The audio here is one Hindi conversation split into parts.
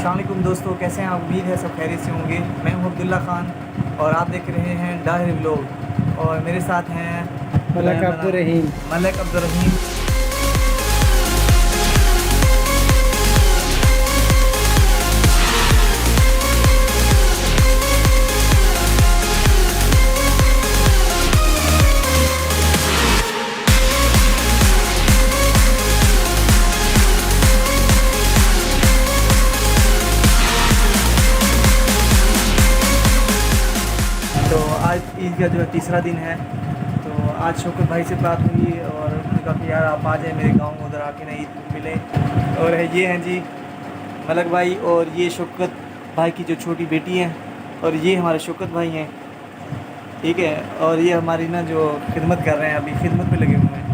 अस्सलाम वालेकुम दोस्तों, कैसे हैं आप? उम्मीद है सब खैरियत से होंगे। मैं हूं अब्दुल्ला खान और आप देख रहे हैं डाहिर व्लॉग और मेरे साथ हैं मलक अब्दुर्रहीम। तो आज ईद का जो है तीसरा दिन है, तो आज शौकत भाई से बात हुई और उन्होंने कहा कि यार आप आ जाए मेरे गांव, उधर आके ना ईद मिले। और ये हैं जी मलक भाई और ये शौकत भाई की जो छोटी बेटी है और ये हमारे शौकत भाई हैं, ठीक है। और ये हमारी ना जो खिदमत कर रहे हैं, अभी खिदमत पे लगे हुए हैं।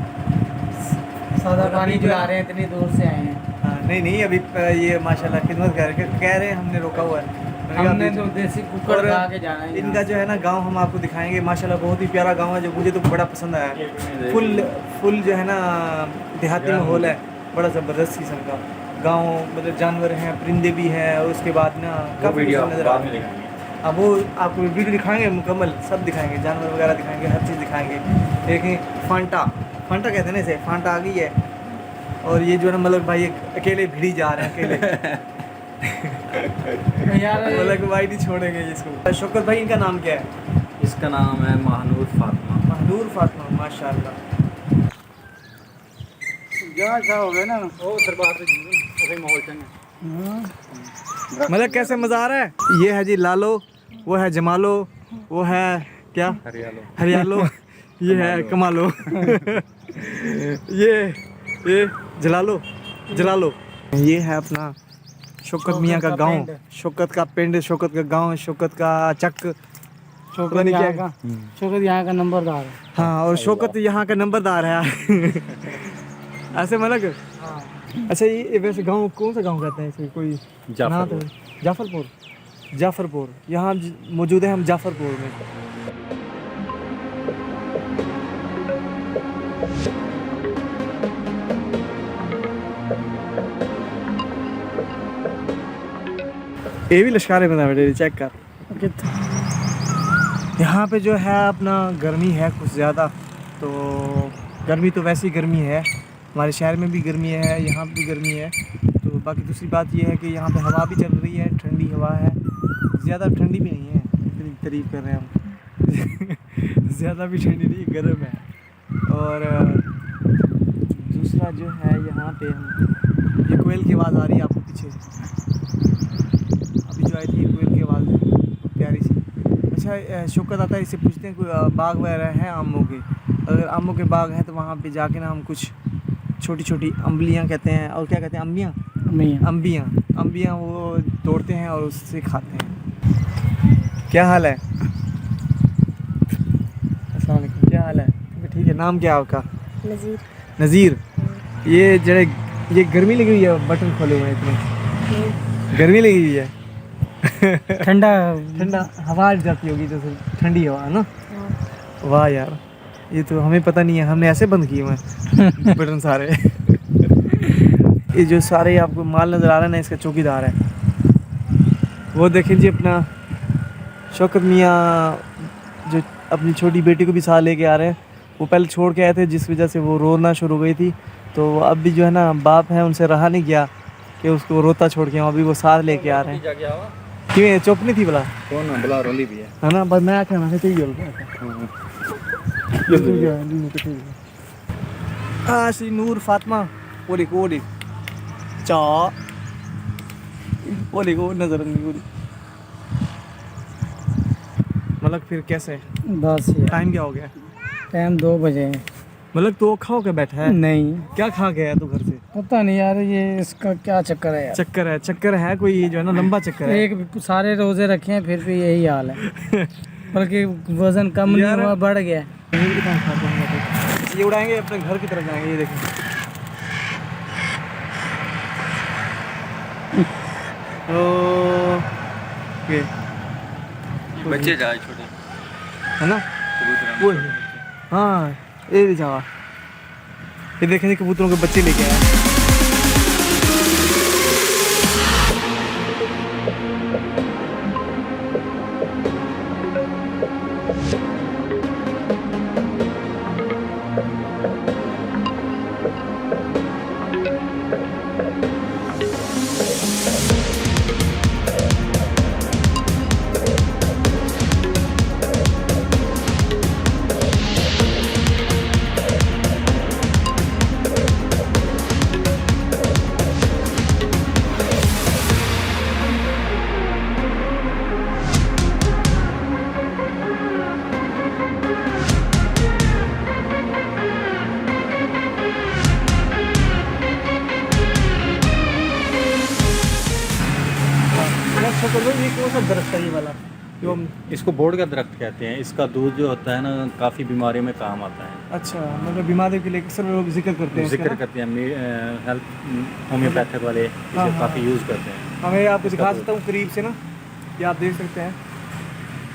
सादा पानी पिला रहे हैं, इतनी दूर से आए हैं। हाँ नहीं अभी ये माशाल्लाह खिदमत कर कह रहे हैं, हमने रोका हुआ है। हमने तो देसी कुकर खा के जाना है। इनका जो है ना गांव हम आपको दिखाएंगे, माशाल्लाह बहुत ही प्यारा गांव है जो मुझे तो बड़ा पसंद आया। फुल जो है ना देहाती माहौल है, बड़ा ज़बरदस्त किस्म का गांव, मतलब जानवर हैं, परिंदे भी हैं और उसके बाद ना काफ़ी नज़र आ रहा है। अब वो आपको वीडियो दिखाएंगे, मुकम्मल सब दिखाएंगे, जानवर वगैरह दिखाएंगे, हर चीज़ दिखाएंगे। देखें फांटा कहते हैं ना इसे, फांटा आ गई है। और ये जो है ना मलक भाई अकेले भिड़ी जा रहे हैं, अकेले मलक भाई नहीं छोड़ेंगे इसको। शौकत भाई इनका नाम क्या है? इसका नाम है महनूर फातिमा। माशाल्लाह। हो गए ना ओ दरबार से ओके माहौल चंगा। मलक कैसे मज़ा आ रहा है? ये है जी लालो, वो है जमालो, वो है क्या हरियालो ये है कमालो ये जलालो। ये है अपना शौकत मियाँ का गांव, शौकत का पिंड, शौकत का गांव, शौकत का चक, शौकत यहाँ का नंबरदार है। हाँ, और शौकत यहाँ का नंबरदार है ऐसे मलक। अच्छा ये वैसे गांव कौन सा गांव कहते हैं इसे? कोई जाफरपुर। यहाँ मौजूद है हम जाफरपुर में। ये भी लश्कारे बना बेटे, चेक कर। यहाँ पे जो है अपना गर्मी है कुछ ज़्यादा, तो गर्मी तो वैसी गर्मी है, हमारे शहर में भी गर्मी है, यहाँ भी गर्मी है। तो बाकी दूसरी बात ये है कि यहाँ पे हवा भी चल रही है, ठंडी हवा है, ज़्यादा ठंडी भी नहीं है, इतनी तारीफ़ कर रहे हैं हम ज़्यादा भी ठंडी नहीं, गर्म है। और दूसरा जो है यहाँ पे हम, ये कोयल की आवाज़ आ रही है आपको पीछे, अभी जो आई थी कोयल की आवाज़ प्यारी सी। अच्छा शौकत आता है, इससे पूछते हैं कोई बाग वगैरह हैं आमों के? अगर आमों के बाग हैं तो वहाँ पे जाके ना हम कुछ छोटी अम्बियाँ कहते हैं, और क्या कहते हैं, अम्बियाँ वो तोड़ते हैं और उससे खाते हैं। क्या हाल है? अस्सलाम वालेकुम, क्या हाल है? ठीक है। नाम क्या है आपका? नज़ीर। ये गर्मी लगी हुई है, बटन खोले हुए हैं इतने, गर्मी लगी हुई है ठंडा हवा जाती होगी, जैसे ठंडी हवा है ना। वाह यार, ये तो हमें पता नहीं है, हमने ऐसे बंद किए हुए हैं बटन सारे ये जो सारे आपको माल नज़र आ रहा है ना, इसका चौकीदार है वो। देखें जी अपना शौकत मियाँ जो अपनी छोटी बेटी को भी साथ लेके आ रहे हैं। वो पहले छोड़ के आए थे, जिस वजह से वो रोना शुरू हो गई थी, तो अब भी जो है ना बाप है उनसे रहा नहीं गया कि उसको रोता छोड़ के, अभी वो साथ लेके आ रहे हैं। क्यों चुप नहीं थी भला? भला रोली भी है ना, बस मैं आख्या मैं चाहिए सी नूर फातिमा ओली चा ओली को नजर नहीं पूरी। मतलब फिर कैसे? बस टाइम क्या हो गया? टाइम 2 बजे है। मतलब तो खा के बैठा है? नहीं, क्या खा गया तू घर से? पता नहीं यार, ये इसका क्या चक्कर है यार। चक्कर है कोई जो है ना, लंबा चक्कर है। एक सारे रोजे रखे हैं फिर भी यही हाल है बल्कि वजन कम नहीं हुआ, बढ़ गया। ये उड़ाएंगे अपने घर की तरफ जाएंगे, ये देखें ये बच्चे जाए छोटे है ना, वो हाँ ये जावा, ये देखेंगे कबूतरों के बच्चे लेके आए। शौकत भाई ये कौन सा दरख्त है ये वाला जो हम इसको बोर्ड का दरख्त कहते हैं। इसका दूध जो होता है ना काफ़ी बीमारियों में काम आता है। अच्छा मतलब बीमारियों के लिए अक्सर लोग जिक्र करते हैं जिक्र करते हैं हेल्थ होम्योपैथिक वाले हाँ, इसे हाँ। काफ़ी यूज़ करते हैं। हमें आपको दिखा दूध। सकता हूँ करीब से ना, ये आप देख सकते हैं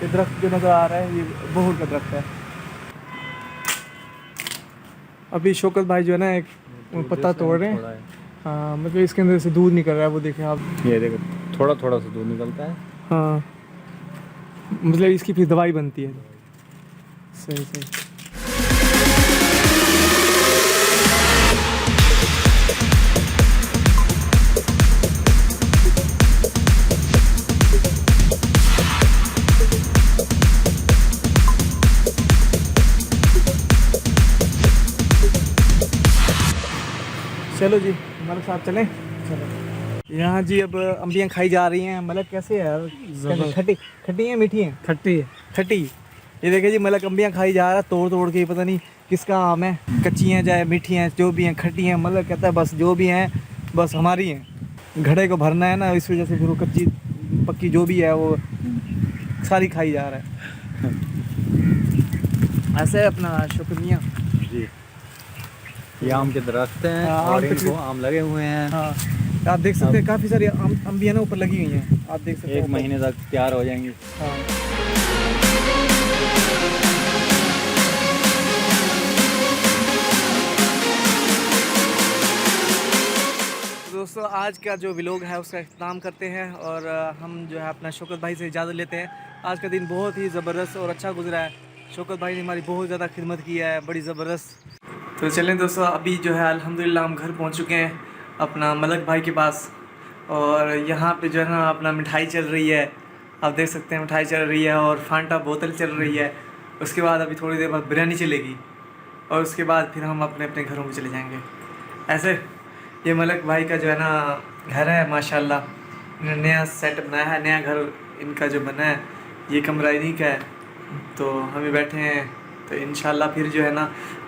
ये दरख्त जो नज़र आ रहा है ये बबूल का दरख्त है। अभी शौकत भाई जो है ना एक पत्ता तोड़ रहे थोड़ा हैं। है। हाँ मतलब इसके अंदर से दूध निकल रहा है, वो देखें आप। ये देखो थोड़ा थोड़ा सा दूध निकलता है। हाँ मतलब इसकी फिर दवाई बनती है। सही सही। चलो जी मलिक साहब चलें। चलो यहाँ जी अब अम्बियाँ खाई जा रही हैं। मलिक कैसे है यार? कैसे? खट्टी खट्टी हैं मीठी हैं? खट्टी है। खट्टी। ये देखिए जी मलिक अम्बियाँ खाई जा रहा है तोड़ तोड़ के, पता नहीं किसका आम है, कच्ची हैं चाहे मीठी हैं, जो भी हैं खट्टी हैं। मलिक कहता है बस जो भी हैं बस हमारी हैं। घड़े को भरना है ना, इस वजह से फिर वो कच्ची पक्की जो भी है वो सारी खाई जा रहा है। ऐसे है अपना शुक्रिया। जी ये आम के दरख्त हैं हाँ, और आम के इनको आम लगे हुए हैं। हाँ आप देख सकते हैं काफ़ी सारी अम्बियाँ ना ऊपर लगी हुई हैं, आप देख सकते हैं एक ऊपर। महीने तक तैयार हो जाएंगी। हाँ दोस्तों आज का जो व्लॉग है उसका इख्तिताम करते हैं और हम जो है अपना शौकत भाई से इजाज़त लेते हैं। आज का दिन बहुत ही ज़बरदस्त और अच्छा गुजरा है। शौकत भाई ने हमारी बहुत ज़्यादा खिदमत की है, बड़ी ज़बरदस्त। तो चलें दोस्तों अभी जो है अल्हम्दुलिल्लाह हम घर पहुंच चुके हैं अपना मलिक भाई के पास। और यहाँ पे जो है ना अपना मिठाई चल रही है, आप देख सकते हैं मिठाई चल रही है और फांटा बोतल चल रही है। उसके बाद अभी थोड़ी देर बाद बिरयानी चलेगी और उसके बाद फिर हम अपने अपने घरों में चले जाएंगे। ऐसे ये मलिक भाई का जो है ना घर है माशाल्लाह, इन्होंने नया सेट बनाया है, नया घर इनका जो बना है। ये कमरा इन्हीं का है, तो हम बैठे हैं। तो इंशाल्लाह फिर जो है ना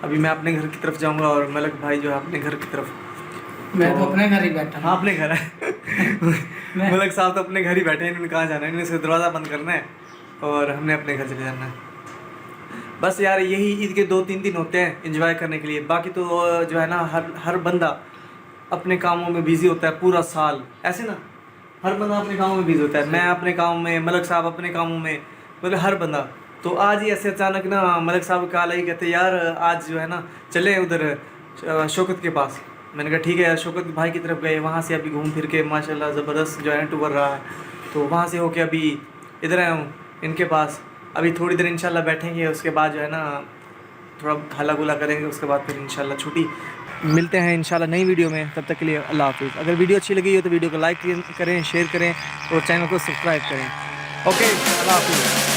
अभी मैं अपने घर की तरफ जाऊंगा और मलिक भाई जो है अपने घर की तरफ। मैं तो अपने घर ही बैठा हाँ अपने घर है। मलिक साहब तो अपने घर ही बैठे हैं, इन्होंने कहाँ जाना है, इन्होंने सिर्फ दरवाज़ा बंद करना है और हमने अपने घर चले जाना है। बस यार यही ईद के 2-3 दिन होते हैं एंजॉय करने के लिए। बाकी तो जो है ना हर बंदा अपने कामों में बिजी होता है पूरा साल, ऐसे ना हर बंदा अपने कामों में बिजी होता है। मैं अपने कामों में, मलिक साहब अपने कामों में, मतलब हर बंदा। तो आज ही ऐसे अचानक ना मलिक साहब कॉल आई, कहते यार आज जो है ना चले उधर शौकत के पास। मैंने कहा ठीक है यार। शौकत भाई की तरफ गए, वहाँ से अभी घूम फिर के माशाल्लाह ज़बरदस्त जो है टूर रहा है। तो वहाँ से होके अभी इधर आया हूँ इनके पास। अभी थोड़ी देर इंशाल्लाह बैठेंगे, उसके बाद जो है ना थोड़ा हल्ला गुला करेंगे, उसके बाद फिर इंशाल्लाह छुट्टी। मिलते हैं इंशाल्लाह नई वीडियो में, तब तक के लिए अल्लाह हाफिज़। अगर वीडियो अच्छी लगी हो तो वीडियो को लाइक करें, शेयर करें और चैनल को सब्सक्राइब करें। ओके अल्लाह हाफिज़।